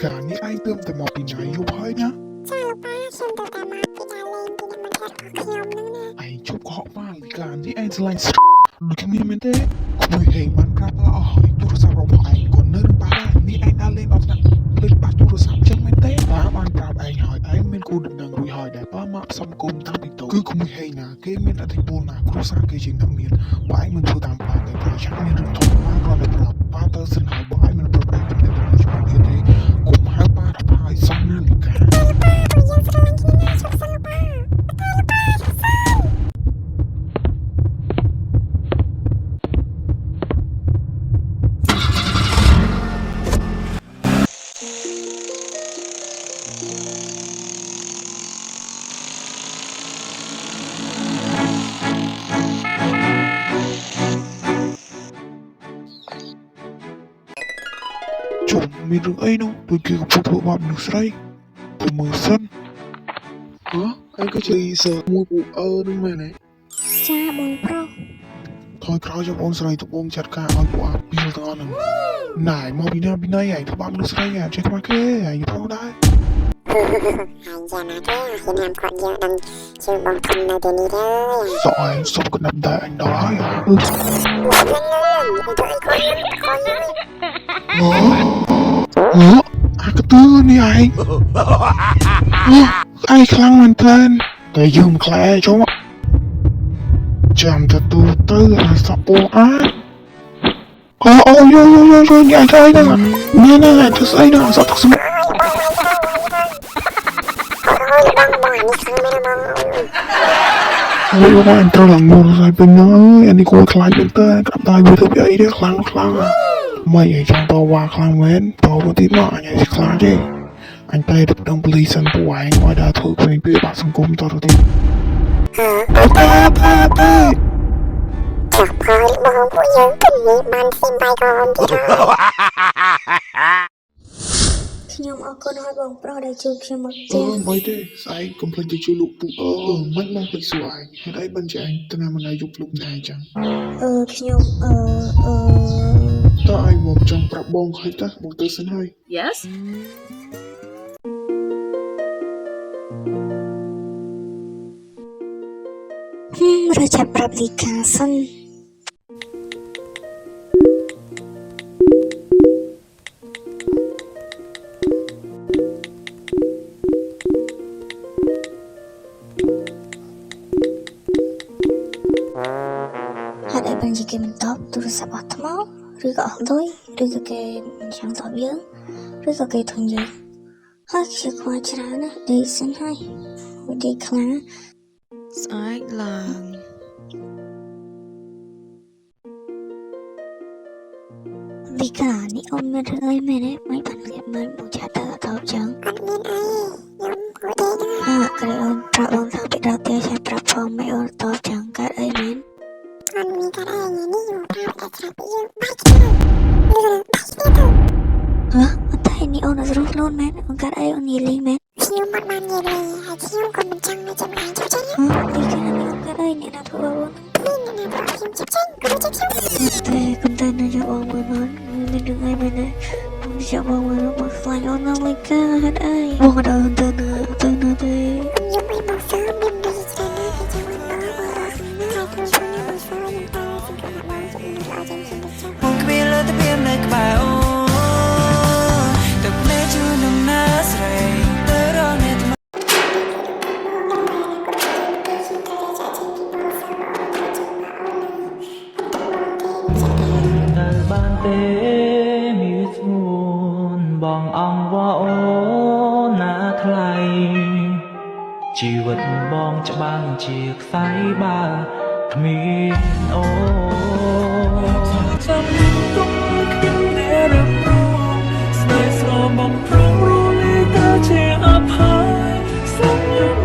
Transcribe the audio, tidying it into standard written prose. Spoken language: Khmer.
ការនេះឯងទើបតែមកពីណាយប់ហើយណាចាលោកប៉ាខ្ញុំទៅតាមមកពីការលេងពីអ្នកមកខាត់ខ្ញុំហ្នឹងណាឯងជប់កុហកមកពីការនេះឯងឆ្លាញ់ដូចគ្នាមែនទេក្មួយហេងបានប្រាប់អស់ហើយទូរស័ព្ទរបស់ឯងក៏នៅនឹងប៉ាដែរនេះឯងដើរលេងដល់ថ្នាក់លើប៉ាទូរស័ព្ទចឹងមែនទេប៉ាបានប្រាប់ឯងហើយឯងមានគូដំណឹងរួចហើយដែលប៉ាមកផ្សំគុំតាំងពីតូចគឺក្មួយហេងណាគេមានអធិពលណាគ្រួសារគេជាងតែមានបើឯងមិនធ្វើតាមប៉ាទេប្រចាំមានរឿងធំប៉ាគ្រាន់តែប្រាប់ប៉ាទៅសិនហើយបើឯងមិនប្រព្រឹត្តទៅជាមួយគ្នាទេគុំហៅប៉ាថាឲ្យសំណាលីកាយើងស្រឡាញ់គ្នាណាជប់សិនលោកប៉ាជុំមានរឿងអីនោះដូចគេកំពុងធ្វើបាបមនុស្សស្រីទៅមើលសិនអញក៏ជិះសើមួយពូនឹងមែនទេចាបងប្រុសថយក្រោយចាំអូនស្រីទៅបងចាត់ការឲ្យពួកអាពីលទាំងអស់ហ្នឹងណែមកពីណាឯងធ្វើបាបមនុស្សស្រីចេះខ្វះគេឯងផងដែរហើយយ៉ាងណាទេខ្ញុំហាមគាត់យើងដឹងជើងបងខំនៅទីនេះទេសក់ឯងសុំកណ្ដាប់ដែរអញដល់ហើយអាកទឿនេះឯងឯងខ្លាំងមែនទែនតែយើងមិនខ្លាចចុះចាំទៅអាសក់ពោអាអូយញ៉ៃទៅហ្នឹងនេះទៅស្អីហ្នឹងសក់ទឹកស្មុកអូយអញត្រូវឡើងមកហើយពេញហ្នឹងអើយអានេះគួរខ្លាចមែនតើក្រាប់តែវាធ្វើពីអីទេខ្លាំងមិនអីចាំតវ៉ាខ្លាំងមែនតវ៉ាទីមកអញឲ្យខ្លាចទេអញតែទៅដឹងប៉ូលីសសិនពួកឯងឲ្យដើរធ្វើពេញពីបាក់សង្គមតទៅទៀតចាក់ផលបងពួកយើងគិតនេះបានស៊ីមបាយកូនទៀតខ្ញុំអរគុណឲ្យបងប្រុសដែលជួយខ្ញុំមកទៀតមិនទេស្អែកកុំភ្លេចទៅជួយលោកពូមិនមកភ្លេចសួរឯងហេតុអីបានជាឯងទៅណាមិនឲ្យយកលោកឯងចឹងខ្ញុំតើឯងមកចង់ប្រាប់បងហើយតាបងទៅសិនហើយ Yes เราจะปรับลีกาសិនហេតុអីបានជាគេមិនតបទូរស័ព្ទអត់ថ្មឬក៏អស់លុយឬក៏គេមិនចង់តបយើងឬក៏គេធុញយើងហើយជាខ្វល់ច្រើនណាស់ដេកសិនហើយដេកខ្លាំងស្អែកឡើងលីកានេះអូនមានរឿងអីមែនទេមិនបានលៀបមើលមកចាត់ទៅអត់ចឹងអត់មានអីខ្ញុំគួរទេក្រែអូនប្រាប់បងថាពីដល់ទេឆាប្រាប់ផងមិនអូនតបចឹងកើតអីមែនអត់មានកើតអីនេះយកប្រាប់តែប្រាប់យើងបាច់ទៅអត់តែនេះអូនអត់ស្រួលខ្លួនមែនអូនកើតអីអូននិយាយលេងមែនខ្ញុំមិនបាននិយាយលេងហើយខ្ញុំក៏មិនចង់នៅជាមួយឯងចុះចឹងលីកានេះអូនកើតអីអ្នកណាធ្វើបងនេះអ្នកណាធ្វើខ្ញុំចិត្តចេញក៏ចិត្តខ្ញុំតែគុំតែនៅយកបងមើលមើលមានរឿងអីមែនទេយកបងមើលមកខ្លាញ់អូនមកលីកាហេតុអីបងអត់ទៅណាទេខ្ញុំមិនមកសើមានដូចច្រើនណាស់ចាំមិនបងហើយខ្លួនខ្ញុំមិនសើខ្ញុំតែសង្ឃឹមថាបងจะអាចចេញទៅចាំគ្មានលើតែព្រាមនៅក្បែរអូទឹកភ្នែកជួយនឹងណាស្រីទៅរកអ្នកថ្មីទៅបានទេមានស្ងួនបងអង្គវ៉ាអូណាថ្លៃជីវិតបងច្បាំងជាខ្សែបើគ្មានអូចាំទុកខ្ញុំតែរំរងស្នេហ៍ស្របងព្រមរលីទៅជាអភ័យសង្ឃ